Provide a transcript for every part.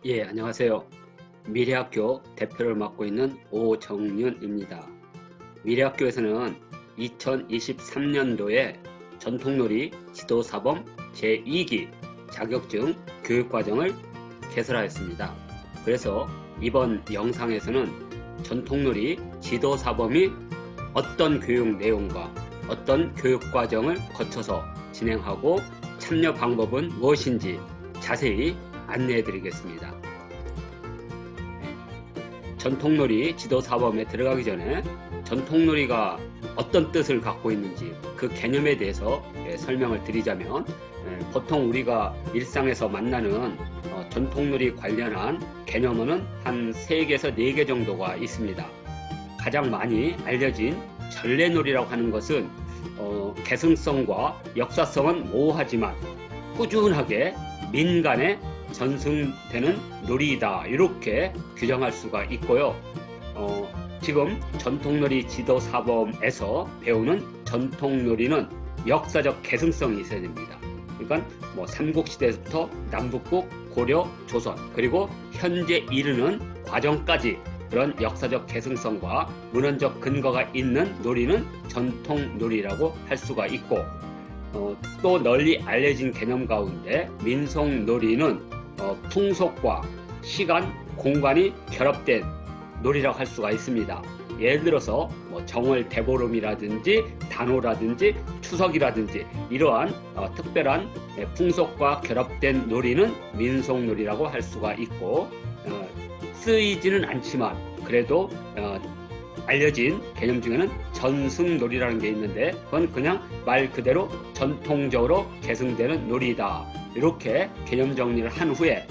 예, 안녕하세요. 미래학교 대표를 맡고 있는 오정윤입니다. 미래학교에서는 2023년도에 전통놀이 지도사범 제2기 자격증 교육과정을 개설하였습니다. 그래서 이번 영상에서는 전통놀이 지도사범이 어떤 교육 내용과 어떤 교육과정을 거쳐서 진행하고 참여 방법은 무엇인지 자세히 안내해 드리겠습니다. 전통놀이 지도사범에 들어가기 전에 전통놀이가 어떤 뜻을 갖고 있는지 그 개념에 대해서 설명을 드리자면, 보통 우리가 일상에서 만나는 전통놀이 관련한 개념은 한 3개에서 4개 정도가 있습니다. 가장 많이 알려진 전래놀이라고 하는 것은 개성성과 역사성은 모호하지만 꾸준하게 민간에 전승되는 놀이이다, 이렇게 규정할 수가 있고요. 지금 전통놀이 지도사범에서 배우는 전통놀이는 역사적 개성성이 있어야 됩니다. 그러니까 삼국시대부터 남북국, 고려, 조선, 그리고 현재 이르는 과정까지 그런 역사적 개성성과 문헌적 근거가 있는 놀이는 전통놀이라고 할 수가 있고, 또 널리 알려진 개념 가운데 민속놀이는 풍속과 시간, 공간이 결합된 놀이라고 할 수가 있습니다. 예를 들어서 정월 대보름이라든지 단오라든지 추석이라든지 이러한 특별한 풍속과 결합된 놀이는 민속놀이라고 할 수가 있고, 쓰이지는 않지만 그래도 알려진 개념 중에는 전승놀이라는 게 있는데, 그건 그냥 말 그대로 전통적으로 계승되는 놀이다, 이렇게 개념 정리를 한 후에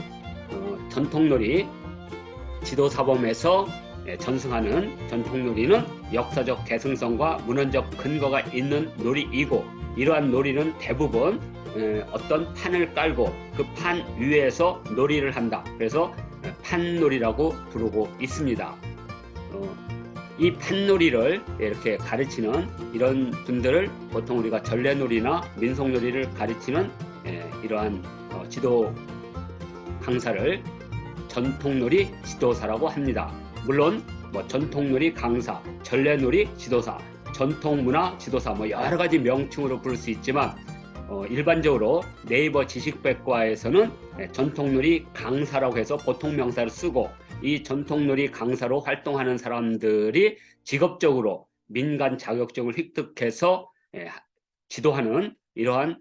전통놀이 지도사범에서 전승하는 전통놀이는 역사적 개성성과 문헌적 근거가 있는 놀이이고, 이러한 놀이는 대부분 어떤 판을 깔고 그 판 위에서 놀이를 한다. 그래서 판놀이라고 부르고 있습니다. 이 판놀이를 이렇게 가르치는 이런 분들을 보통 우리가 전래놀이나 민속놀이를 가르치는 이러한 지도 강사를 전통놀이 지도사라고 합니다. 물론 전통놀이 강사, 전래놀이 지도사, 전통문화 지도사 여러 가지 명칭으로 부를 수 있지만, 일반적으로 네이버 지식백과에서는 전통놀이 강사라고 해서 보통 명사를 쓰고, 이 전통놀이 강사로 활동하는 사람들이 직업적으로 민간 자격증을 획득해서 지도하는 이러한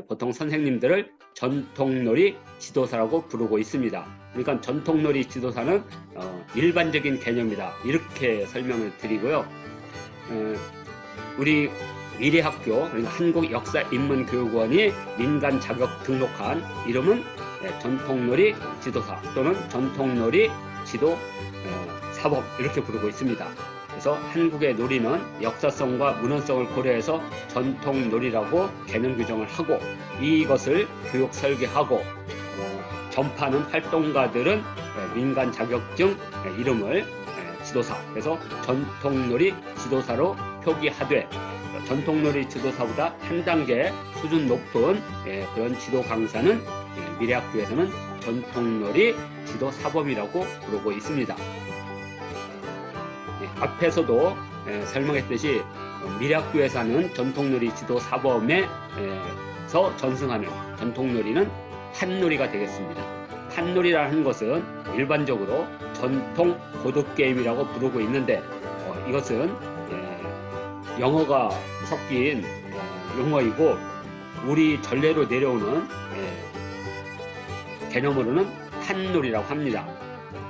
보통 선생님들을 전통놀이 지도사라고 부르고 있습니다. 그러니까 전통놀이 지도사는 일반적인 개념이다, 이렇게 설명을 드리고요. 우리 미래학교, 그러니까 한국역사인문교육원이 민간 자격 등록한 이름은 전통놀이 지도사 또는 전통놀이 지도 사범, 이렇게 부르고 있습니다. 그래서 한국의 놀이는 역사성과 문헌성을 고려해서 전통놀이라고 개념 규정을 하고, 이것을 교육 설계하고 전파하는 활동가들은 민간 자격증 이름을 지도사, 그래서 전통놀이 지도사로 표기하되, 전통놀이 지도사보다 한 단계 수준 높은 그런 지도 강사는 미래학교에서는 전통놀이 지도사범이라고 부르고 있습니다. 앞에서도 설명했듯이 미래학교에서 하는 전통놀이 지도사범에서 전승하는 전통놀이는 판놀이가 되겠습니다. 판놀이라는 것은 일반적으로 전통 보드게임이라고 부르고 있는데, 이것은 영어가 섞인 용어이고, 우리 전래로 내려오는 개념으로는 판놀이라고 합니다.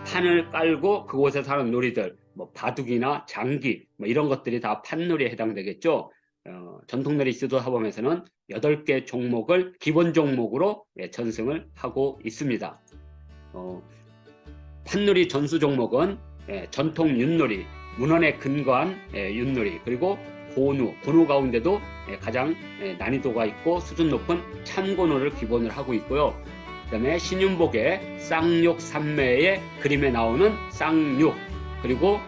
판을 깔고 그곳에서 하는 놀이들, 바둑이나 장기 이런 것들이 다 판놀이에 해당되겠죠. 전통놀이 지도사범에서는 8개 종목을 기본 종목으로 전승을 하고 있습니다. 판놀이 전수 종목은 전통 윷놀이, 문헌에 근거한 윷놀이, 그리고 본우 가운데도 가장 난이도가 있고 수준 높은 참고놀이를 기본으로 하고 있고요. 그 다음에 신윤복의 쌍육 삼매의 그림에 나오는 쌍육, 그리고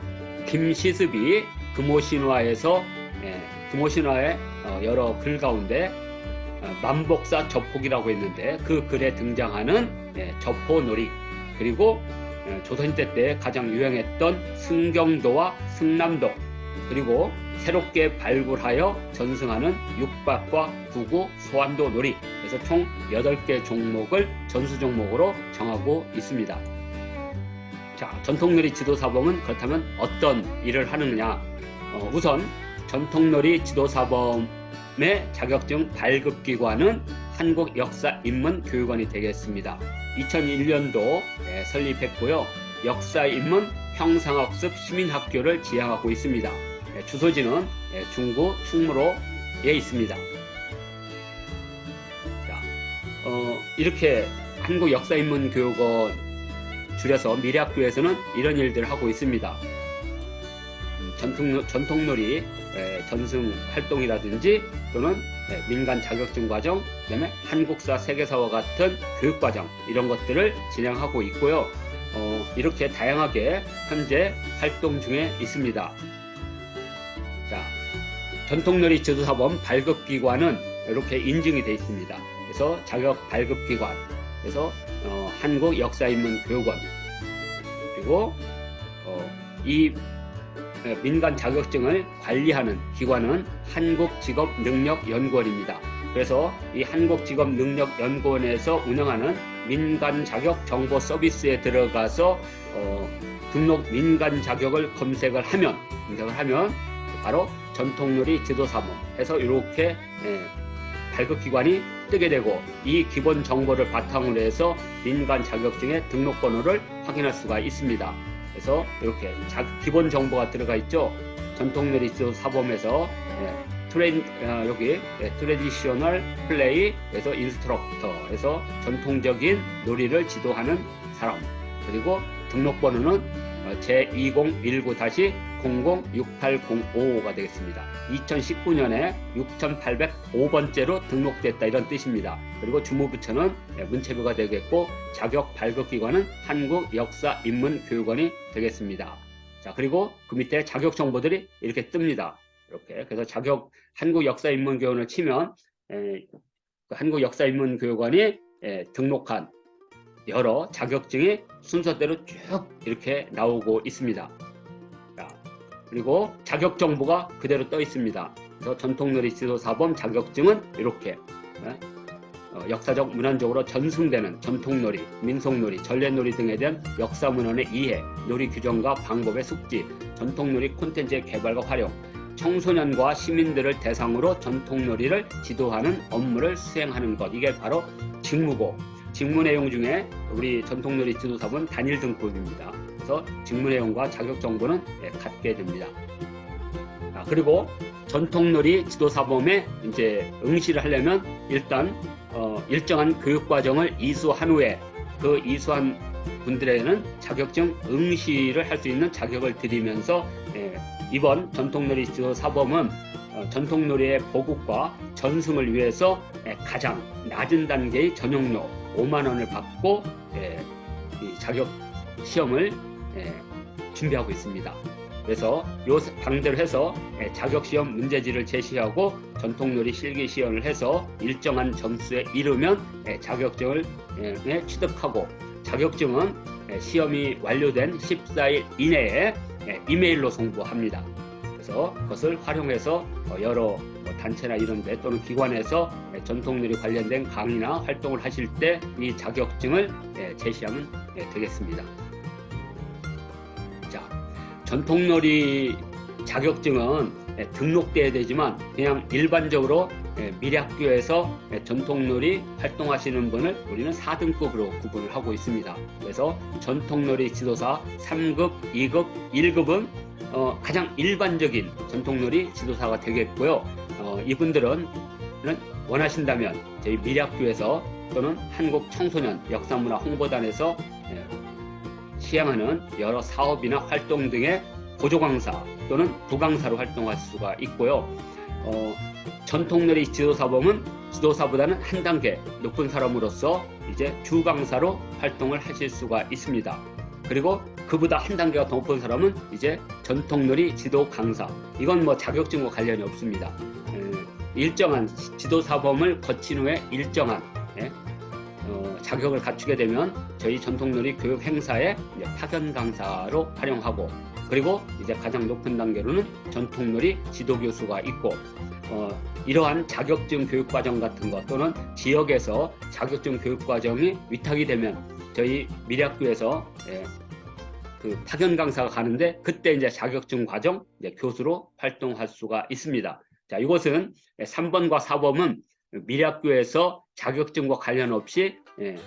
김시습이 금오신화에서 금오신화의 여러 글 가운데 만복사 접폭이라고 했는데, 그 글에 등장하는 접호놀이, 그리고 조선시대 때 가장 유행했던 승경도와 승남도, 그리고 새롭게 발굴하여 전승하는 육박과 구구, 소환도 놀이, 그래서 총 8개 종목을 전수 종목으로 정하고 있습니다. 자, 전통놀이 지도사범은 그렇다면 어떤 일을 하느냐? 우선 전통놀이 지도사범의 자격증 발급기관은 한국역사인문교육원이 되겠습니다. 2001년도 설립했고요. 역사인문 형상학습 시민학교를 지향하고 있습니다. 주소지는 중구 충무로에 있습니다. 자, 이렇게 한국역사인문교육원 줄여서 미래학교에서는 이런 일들을 하고 있습니다. 전통놀이 전승 활동이라든지 또는 민간 자격증 과정, 그다음에 한국사, 세계사와 같은 교육 과정, 이런 것들을 진행하고 있고요. 이렇게 다양하게 현재 활동 중에 있습니다. 자, 전통놀이 지도사범 발급기관은 이렇게 인증이 되어 있습니다. 그래서 자격 발급기관, 그래서 한국역사인문교육원, 그리고 이 민간 자격증을 관리하는 기관은 한국직업능력연구원입니다. 그래서 이 한국직업능력연구원에서 운영하는 민간 자격 정보 서비스에 들어가서 등록 민간 자격을 검색을 하면 바로 전통놀이 지도사범 해서 이렇게 발급기관이 뜨게 되고, 이 기본 정보를 바탕으로 해서 민간 자격증의 등록번호를 확인할 수가 있습니다. 그래서 이렇게 기본 정보가 들어가 있죠. 전통놀이 지도사범에서 여기 트레디셔널 플레이, 그래서 인스트럭터에서 전통적인 놀이를 지도하는 사람, 그리고 등록번호는 제2019-006805가 되겠습니다. 2019년에 6805번째로 등록됐다, 이런 뜻입니다. 그리고 주무부처는 문체부가 되겠고, 자격 발급기관은 한국역사인문교육원이 되겠습니다. 자, 그리고 그 밑에 자격 정보들이 이렇게 뜹니다. 이렇게. 그래서 한국역사인문교육원을 치면 한국역사인문교육원이 등록한 여러 자격증이 순서대로 쭉 이렇게 나오고 있습니다. 자, 그리고 자격 정보가 그대로 떠 있습니다. 그래서 전통놀이 지도사범 자격증은 이렇게 역사적 문화적으로 전승되는 전통놀이, 민속놀이, 전래놀이 등에 대한 역사문헌의 이해, 놀이 규정과 방법의 숙지, 전통놀이 콘텐츠의 개발과 활용, 청소년과 시민들을 대상으로 전통놀이를 지도하는 업무를 수행하는 것, 이게 바로 직무고, 직무 내용 중에 우리 전통놀이 지도사범은 단일 등급입니다. 그래서 직무 내용과 자격 정보는 같게 됩니다. 그리고 전통놀이 지도사범에 이제 응시를 하려면 일단 일정한 교육 과정을 이수한 후에 그 이수한 분들에게는 자격증 응시를 할 수 있는 자격을 드리면서 이번 전통놀이 지도사범은 전통놀이의 보급과 전승을 위해서 가장 낮은 단계의 전용료 5만 원을 받고 이 자격 시험을 준비하고 있습니다. 그래서 요 방대로 해서 자격 시험 문제지를 제시하고 전통놀이 실기 시험을 해서 일정한 점수에 이르면 자격증을 취득하고, 자격증은 시험이 완료된 14일 이내에 이메일로 송부합니다. 그래서 그것을 활용해서 여러 단체나 이런 데 또는 기관에서 전통놀이 관련된 강의나 활동을 하실 때 이 자격증을 제시하면 되겠습니다. 자, 전통놀이 자격증은 등록돼야 되지만 그냥 일반적으로 미래학교에서 전통놀이 활동하시는 분을 우리는 4등급으로 구분을 하고 있습니다. 그래서 전통놀이 지도사 3급, 2급, 1급은 가장 일반적인 전통놀이 지도사가 되겠고요. 이분들은 원하신다면 저희 미래학교에서 또는 한국청소년 역사문화 홍보단에서 시행하는 여러 사업이나 활동 등의 보조강사 또는 부강사로 활동할 수가 있고요. 전통놀이 지도사범은 지도사보다는 한 단계 높은 사람으로서 이제 주강사로 활동을 하실 수가 있습니다. 그리고 그보다 한 단계가 더 높은 사람은 이제 전통놀이 지도 강사. 이건 뭐 자격증과 관련이 없습니다. 일정한 지도사범을 거친 후에 일정한 자격을 갖추게 되면 저희 전통놀이 교육 행사에 이제 파견 강사로 활용하고, 그리고 이제 가장 높은 단계로는 전통놀이 지도교수가 있고, 이러한 자격증 교육과정 같은 것 또는 지역에서 자격증 교육과정이 위탁이 되면 저희 미래학교에서 그 파견 강사가 가는데, 그때 이제 자격증 과정 이제 교수로 활동할 수가 있습니다. 자, 이것은 3번과 4번은 미래학교에서 자격증과 관련 없이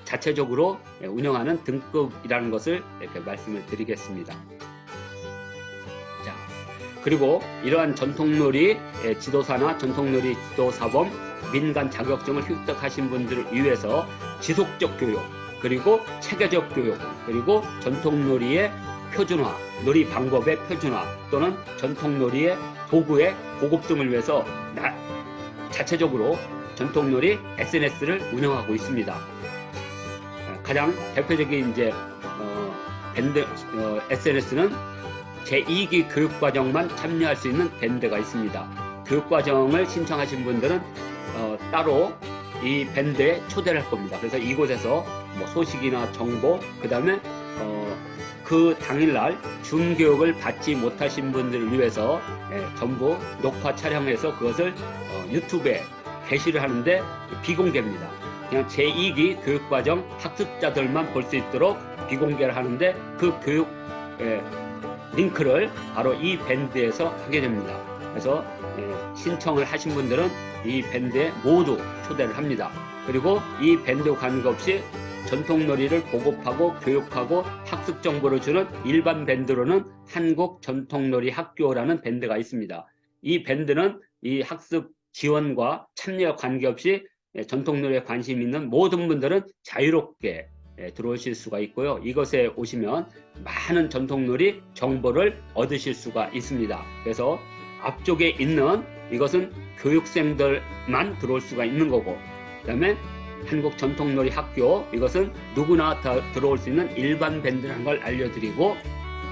자체적으로 운영하는 등급이라는 것을 이렇게 말씀을 드리겠습니다. 자, 그리고 이러한 전통놀이 지도사나 전통놀이 지도사범 민간 자격증을 획득하신 분들을 위해서 지속적 교육, 그리고 체계적 교육, 그리고 전통놀이의 표준화, 놀이 방법의 표준화 또는 전통놀이의 도구의 보급 등을 위해서 자체적으로 전통놀이 SNS를 운영하고 있습니다. 가장 대표적인 이제 밴드 SNS는 제2기 교육과정만 참여할 수 있는 밴드가 있습니다. 교육과정을 신청하신 분들은 따로 이 밴드에 초대를 할 겁니다. 그래서 이곳에서 뭐 소식이나 정보, 그 다음에 그 당일날 준교육을 받지 못하신 분들을 위해서 전부 녹화 촬영해서 그것을 유튜브에 게시를 하는데 비공개입니다. 그냥 제2기 교육과정 학습자들만 볼 수 있도록 비공개를 하는데, 그 교육 링크를 바로 이 밴드에서 하게 됩니다. 그래서 신청을 하신 분들은 이 밴드에 모두 초대를 합니다. 그리고 이 밴드와 관계없이 전통놀이를 보급하고 교육하고 학습 정보를 주는 일반 밴드로는 한국전통놀이 학교라는 밴드가 있습니다. 이 밴드는 이 학습 지원과 참여와 관계없이 전통놀이에 관심 있는 모든 분들은 자유롭게 들어오실 수가 있고요. 이것에 오시면 많은 전통놀이 정보를 얻으실 수가 있습니다. 그래서 앞쪽에 있는 이것은 교육생들만 들어올 수가 있는 거고, 그 다음에 한국전통놀이 학교, 이것은 누구나 다 들어올 수 있는 일반 밴드라는 걸 알려드리고,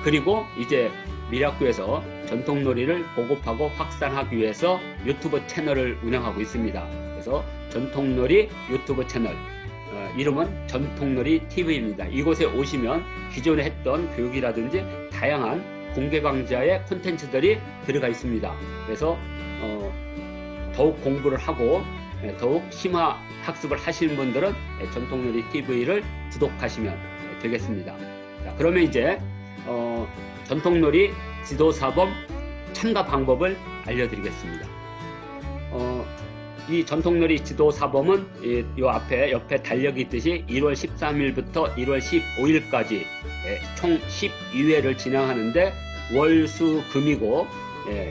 그리고 이제 미래학교에서 전통놀이를 보급하고 확산하기 위해서 유튜브 채널을 운영하고 있습니다. 그래서 전통놀이 유튜브 채널, 이름은 전통놀이 TV입니다. 이곳에 오시면 기존에 했던 교육이라든지 다양한 공개 강좌의 콘텐츠들이 들어가 있습니다. 그래서 더욱 공부를 하고 더욱 심화 학습을 하시는 분들은 전통놀이 TV를 구독하시면 되겠습니다. 자, 그러면 이제 전통놀이 지도사범 참가 방법을 알려드리겠습니다. 이 전통놀이 지도사범은 이 앞에 옆에 달력이 있듯이 1월 13일부터 1월 15일까지 총 12회를 진행하는데 월수금이고,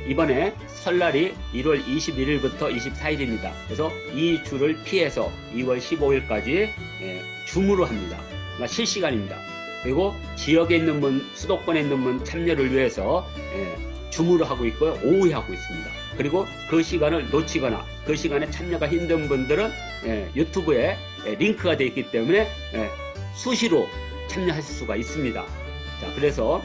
이번에 설날이 1월 21일부터 24일입니다. 그래서 이 주를 피해서 2월 15일까지 줌으로 합니다. 그러니까 실시간입니다. 그리고 지역에 있는 분, 수도권에 있는 분 참여를 위해서 줌으로 하고 있고요. 오후에 하고 있습니다. 그리고 그 시간을 놓치거나 그 시간에 참여가 힘든 분들은 유튜브에 링크가 되어 있기 때문에 수시로 참여하실 수가 있습니다. 자, 그래서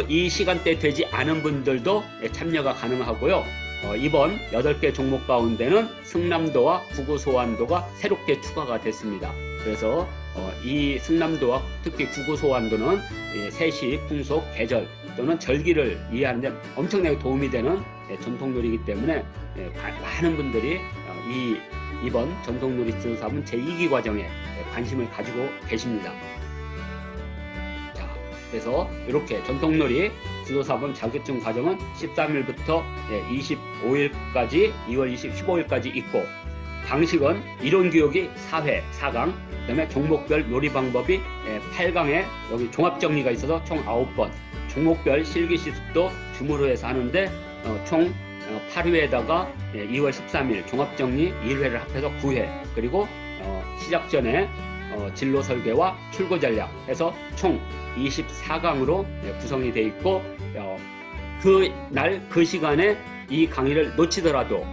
이 시간대 되지 않은 분들도 참여가 가능하고요. 이번 8개 종목 가운데는 승남도와 구구소환도가 새롭게 추가가 됐습니다. 그래서 이 승남도와 특히 구구소환도는 세시, 풍속, 계절 또는 절기를 이해하는 데 엄청나게 도움이 되는 전통놀이이기 때문에 많은 분들이 이번 전통놀이 지도사범 제2기 과정에 관심을 가지고 계십니다. 자, 그래서 이렇게 전통놀이 지도사범 자격증 과정은 13일부터 25일까지 2월 15일까지 있고, 방식은 이론교육이 4회, 4강, 그 다음에 종목별 놀이 방법이 8강에 여기 종합정리가 있어서 총 9번, 종목별 실기시습도 줌으로 해서 하는데 총 8회에다가 2월 13일 종합정리 1회를 합해서 9회, 그리고 시작 전에 진로 설계와 출구 전략 해서 총 24강으로 구성이 되어 있고, 그 시간에 이 강의를 놓치더라도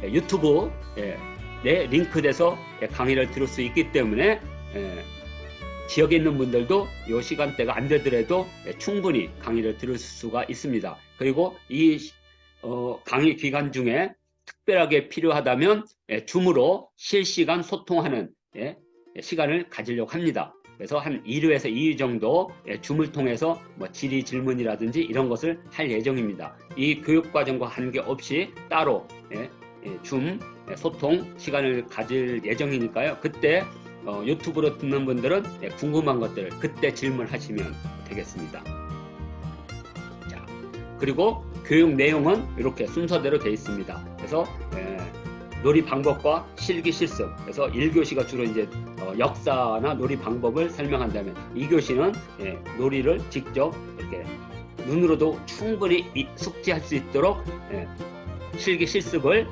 유튜브에 링크돼서 강의를 들을 수 있기 때문에 지역에 있는 분들도 이 시간대가 안 되더라도 충분히 강의를 들을 수가 있습니다. 그리고 이 강의 기간 중에 특별하게 필요하다면 줌으로 실시간 소통하는 시간을 가지려고 합니다. 그래서 한 1회에서 2회 정도 줌을 통해서 뭐 질의 질문이라든지 이런 것을 할 예정입니다. 이 교육과정과 관계없이 따로 줌 소통 시간을 가질 예정이니까요. 그때 유튜브로 듣는 분들은 궁금한 것들을 그때 질문하시면 되겠습니다. 자, 그리고 교육 내용은 이렇게 순서대로 되어 있습니다. 그래서 놀이 방법과 실기 실습. 그래서 1교시가 주로 이제 역사나 놀이 방법을 설명한다면 2교시는 놀이를 직접 이렇게 눈으로도 충분히 숙지할 수 있도록 실기 실습을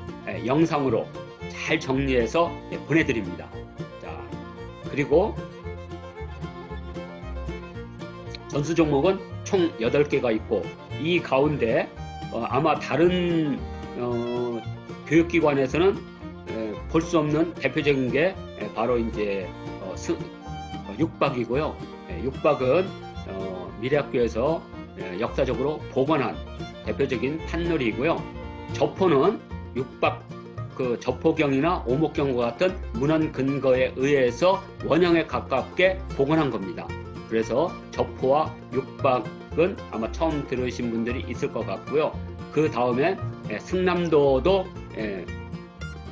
영상으로 잘 정리해서 보내드립니다. 자, 그리고 전수 종목은 총 8개가 있고 이 가운데 아마 다른 교육기관에서는 볼 수 없는 대표적인 게 바로 이제 육박이고요. 육박은 미래학교에서 역사적으로 복원한 대표적인 판놀이이고요. 저포는 육박 그 저포경이나 오목경과 같은 문헌 근거에 의해서 원형에 가깝게 복원한 겁니다. 그래서 저포와 육박은 아마 처음 들으신 분들이 있을 것 같고요. 그 다음에 승남도도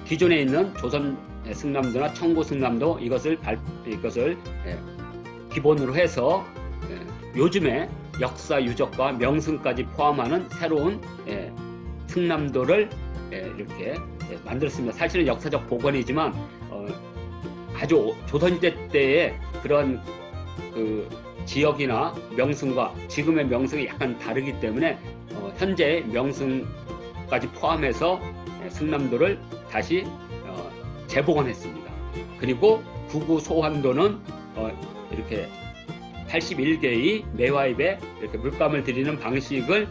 기존에 있는 조선 승남도나 청고 승남도 이것을 기본으로 해서 요즘에 역사 유적과 명승까지 포함하는 새로운 승남도를 이렇게 만들었습니다. 사실은 역사적 복원이지만 아주 조선시대 때의 그런 그 지역이나 명승과 지금의 명승이 약간 다르기 때문에 현재 명승까지 포함해서 승남도를 다시 재복원했습니다. 그리고 구구 소환도는 이렇게 81개의 매화입에 이렇게 물감을 들이는 방식을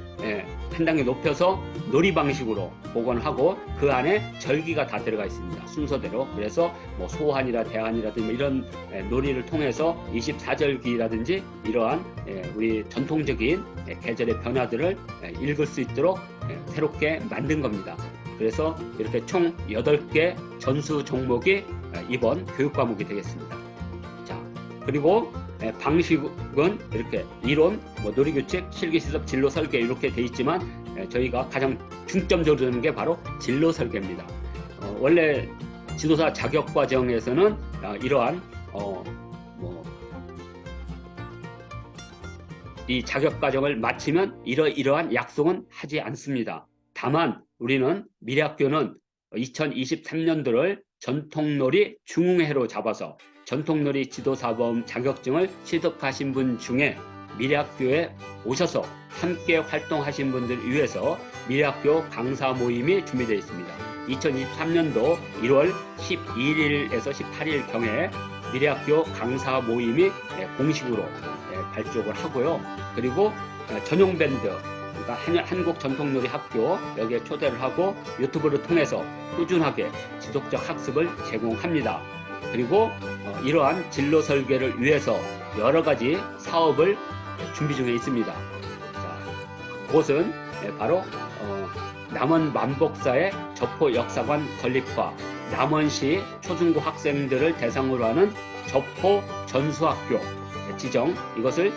한 단계 높여서 놀이 방식으로 복원하고 그 안에 절기가 다 들어가 있습니다. 순서대로. 그래서 뭐 소환이라 대한이라든지 이런 놀이를 통해서 24절기라든지 이러한 우리 전통적인 계절의 변화들을 읽을 수 있도록 새롭게 만든 겁니다. 그래서 이렇게 총 8개 전수 종목이 이번 교육 과목이 되겠습니다. 자, 그리고 방식은 이렇게 이론, 놀이규칙, 실기실습, 진로 설계 이렇게 돼 있지만 저희가 가장 중점적으로 두는 게 바로 진로 설계입니다. 원래 지도사 자격 과정에서는 이러한 이 자격 과정을 마치면 이러한 약속은 하지 않습니다. 다만 우리는 미래학교는 2023년도를 전통놀이 중흥해로 잡아서 전통놀이 지도사범 자격증을 취득하신 분 중에 미래학교에 오셔서 함께 활동하신 분들을 위해서 미래학교 강사 모임이 준비되어 있습니다. 2023년도 1월 12일에서 18일경에 미래학교 강사 모임이 공식으로 발족을 하고요. 그리고 전용 밴드, 그러니까 한국전통놀이 학교 여기에 초대를 하고 유튜브를 통해서 꾸준하게 지속적 학습을 제공합니다. 그리고 이러한 진로 설계를 위해서 여러 가지 사업을 준비 중에 있습니다. 자, 그것은 바로 남원 만복사의 저포 역사관 건립과 남원시 초중고 학생들을 대상으로 하는 저포 전수학교 지정, 이것을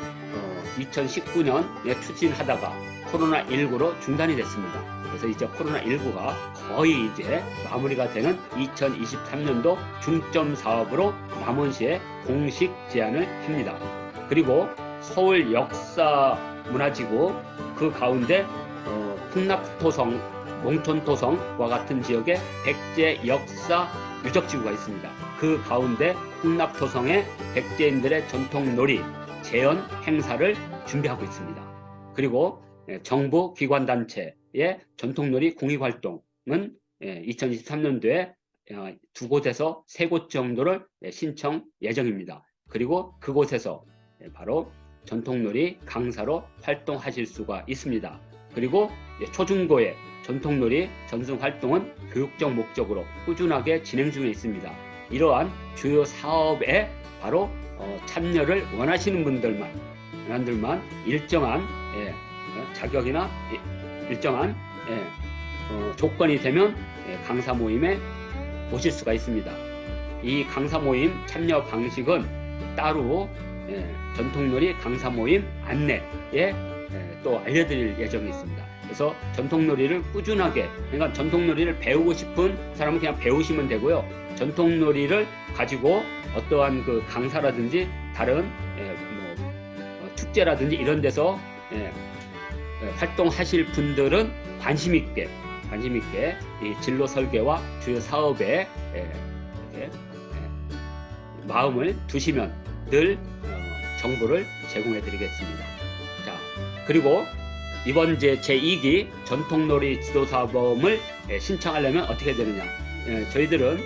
2019년에 추진하다가 코로나19로 중단이 됐습니다. 그래서 이제 코로나19가 거의 이제 마무리가 되는 2023년도 중점 사업으로 남원시에 공식 제안을 합니다. 그리고 서울 역사문화지구 그 가운데 풍납토성, 몽촌토성과 같은 지역에 백제 역사 유적지구가 있습니다. 그 가운데 풍납토성의 백제인들의 전통놀이 재현 행사를 준비하고 있습니다. 그리고 정부 기관단체의 전통놀이 공익활동은 2023년도에 2곳에서 3곳 정도를 신청 예정입니다. 그리고 그곳에서 바로 전통놀이 강사로 활동하실 수가 있습니다. 그리고 초중고의 전통놀이 전승 활동은 교육적 목적으로 꾸준하게 진행 중에 있습니다. 이러한 주요 사업에 바로 참여를 원하시는 분들만 일정한 자격이나 일정한 조건이 되면 강사 모임에 오실 수가 있습니다. 이 강사 모임 참여 방식은 따로 전통놀이 강사 모임 안내에 또 알려드릴 예정이 있습니다. 그래서 전통놀이를 꾸준하게, 그러니까 전통놀이를 배우고 싶은 사람은 그냥 배우시면 되고요. 전통놀이를 가지고 어떠한 그 강사라든지 다른 축제라든지 이런 데서 활동하실 분들은 관심 있게 이 진로 설계와 주요 사업에 마음을 두시면 늘 정보를 제공해 드리겠습니다. 자, 그리고 이번 제2기 전통놀이 지도사범을 신청하려면 어떻게 되느냐. 저희들은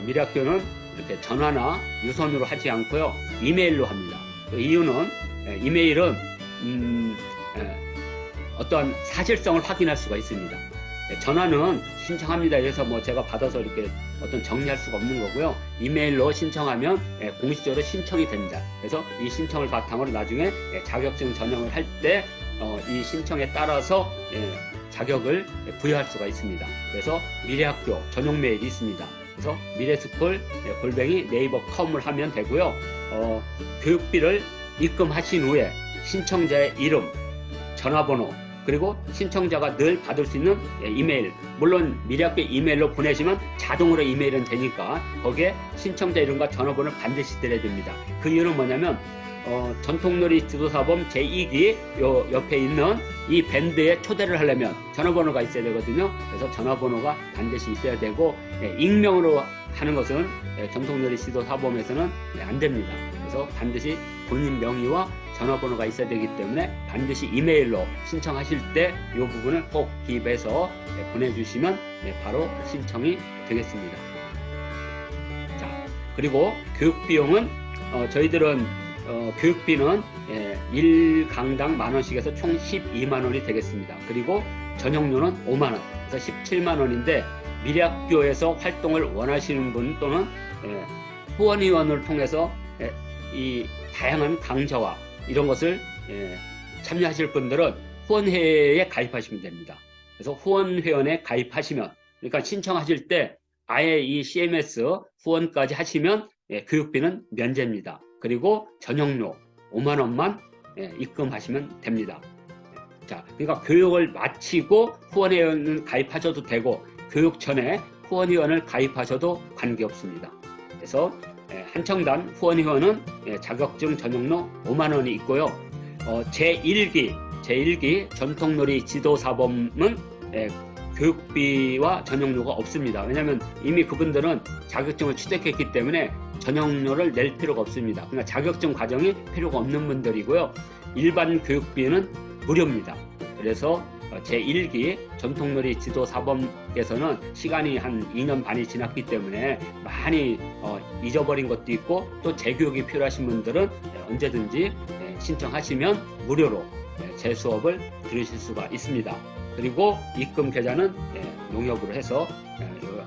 미래학교는 이렇게 전화나 유선으로 하지 않고요, 이메일로 합니다. 그 이유는 이메일은 어떠한 사실성을 확인할 수가 있습니다. 전화는 신청합니다 해서 뭐 제가 받아서 이렇게 어떤 정리할 수가 없는 거고요. 이메일로 신청하면 공식적으로 신청이 됩니다. 그래서 이 신청을 바탕으로 나중에 자격증 전형을 할 때 이 신청에 따라서 자격을 부여할 수가 있습니다. 그래서 미래학교 전용 메일이 있습니다. 그래서 미래스쿨 네이버.com을 하면 되고요. 교육비를 입금하신 후에 신청자의 이름, 전화번호, 그리고 신청자가 늘 받을 수 있는 이메일, 물론 미래학교 이메일로 보내시면 자동으로 이메일은 되니까 거기에 신청자 이름과 전화번호를 반드시 드려야 됩니다. 그 이유는 뭐냐면 전통놀이 지도사범 제2기 요 옆에 있는 이 밴드에 초대를 하려면 전화번호가 있어야 되거든요. 그래서 전화번호가 반드시 있어야 되고, 익명으로 하는 것은 전통놀이 지도사범에서는 안 됩니다. 그래서 반드시 본인 명의와 전화번호가 있어야 되기 때문에 반드시 이메일로 신청하실 때 이 부분을 꼭 기입해서 보내주시면 바로 신청이 되겠습니다. 자, 그리고 교육비용은 저희들은 교육비는 1강당 만원씩 해서 총 12만원이 되겠습니다. 그리고 전용료는 5만원, 그래서 17만원인데 미래학교에서 활동을 원하시는 분 또는 후원위원을 통해서 이 다양한 강좌와 이런 것을 참여하실 분들은 후원회에 가입하시면 됩니다. 그래서 후원회원에 가입하시면, 그러니까 신청하실 때 아예 이 CMS 후원까지 하시면 교육비는 면제입니다. 그리고 전용료 5만원만 입금하시면 됩니다. 자, 그러니까 교육을 마치고 후원회원을 가입하셔도 되고 교육 전에 후원회원을 가입하셔도 관계없습니다. 그래서 한청단 후원회원은 자격증 전용료 5만원이 있고요. 제1기 전통놀이 지도사범은 교육비와 전용료가 없습니다. 왜냐하면 이미 그분들은 자격증을 취득했기 때문에 전용료를 낼 필요가 없습니다. 그러니까 자격증 과정이 필요가 없는 분들이고요. 일반 교육비는 무료입니다. 그래서 제1기 전통놀이 지도사범께서는 시간이 한 2년 반이 지났기 때문에 많이 잊어버린 것도 있고, 또 재교육이 필요하신 분들은 언제든지 신청하시면 무료로 제 수업을 들으실 수가 있습니다. 그리고 입금 계좌는 농협으로 해서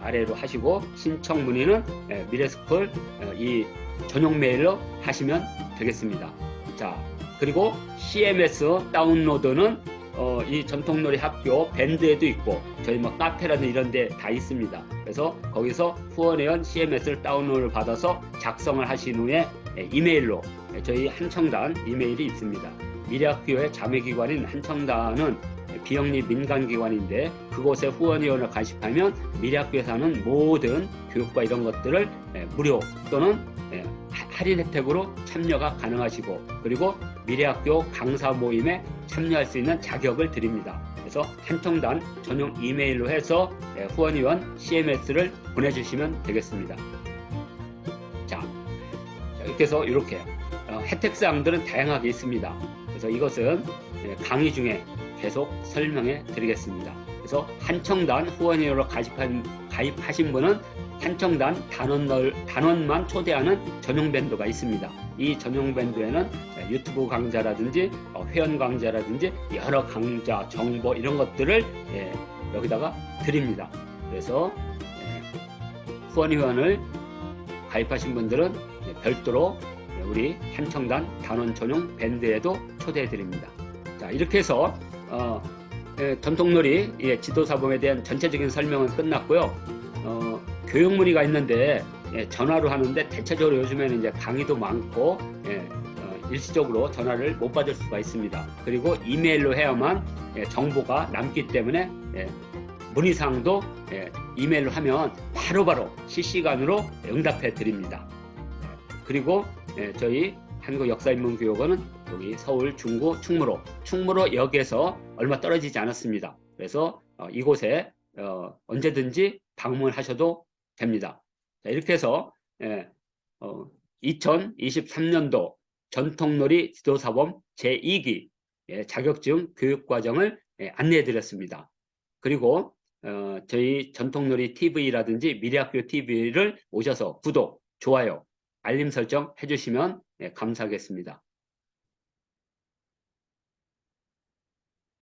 아래로 하시고, 신청 문의는 미래스쿨 이 전용 메일로 하시면 되겠습니다. 자, 그리고 CMS 다운로드는 이 전통놀이 학교 밴드에도 있고 저희 뭐 카페라든 이런 데 다 있습니다. 그래서 거기서 후원회원 CMS를 다운로드를 받아서 작성을 하신 후에 이메일로, 저희 한청단 이메일이 있습니다. 미래학교의 자매기관인 한청단은 비영리 민간기관인데 그곳에 후원회원을 가입하면 미래학교에서 하는 모든 교육과 이런 것들을 무료 또는 할인 혜택으로 참여가 가능하시고, 그리고 미래학교 강사 모임에 참여할 수 있는 자격을 드립니다. 그래서 한청단 전용 이메일로 해서 후원회원 CMS를 보내주시면 되겠습니다. 자, 이렇게 해서 이렇게 혜택사항들은 다양하게 있습니다. 그래서 이것은 강의 중에 계속 설명해 드리겠습니다. 그래서 한청단 후원회원으로 가입하신 분은 한청단 단원만 초대하는 전용 밴드가 있습니다. 이 전용 밴드에는 유튜브 강좌라든지 회원 강좌라든지 여러 강좌, 정보 이런 것들을 여기다가 드립니다. 그래서 후원회원을 가입하신 분들은 별도로 우리 한청단 단원 전용 밴드에도 초대해 드립니다. 자, 이렇게 해서 전통놀이 지도사범에 대한 전체적인 설명은 끝났고요. 교육 문의가 있는데 전화로 하는데 대체적으로 요즘에는 이제 강의도 많고 일시적으로 전화를 못 받을 수가 있습니다. 그리고 이메일로 해야만 정보가 남기 때문에 문의사항도 이메일로 하면 바로바로 실시간으로 응답해 드립니다. 그리고 저희 한국역사인문교육원은 여기 서울 중구 충무로역에서 얼마 떨어지지 않았습니다. 그래서 이곳에 언제든지 방문하셔도 됩니다. 자, 이렇게 해서 2023년도 전통놀이 지도사범 제2기 자격증 교육과정을 안내해 드렸습니다. 그리고 저희 전통놀이 TV라든지 미래학교 TV를 오셔서 구독, 좋아요, 알림 설정 해주시면 감사하겠습니다.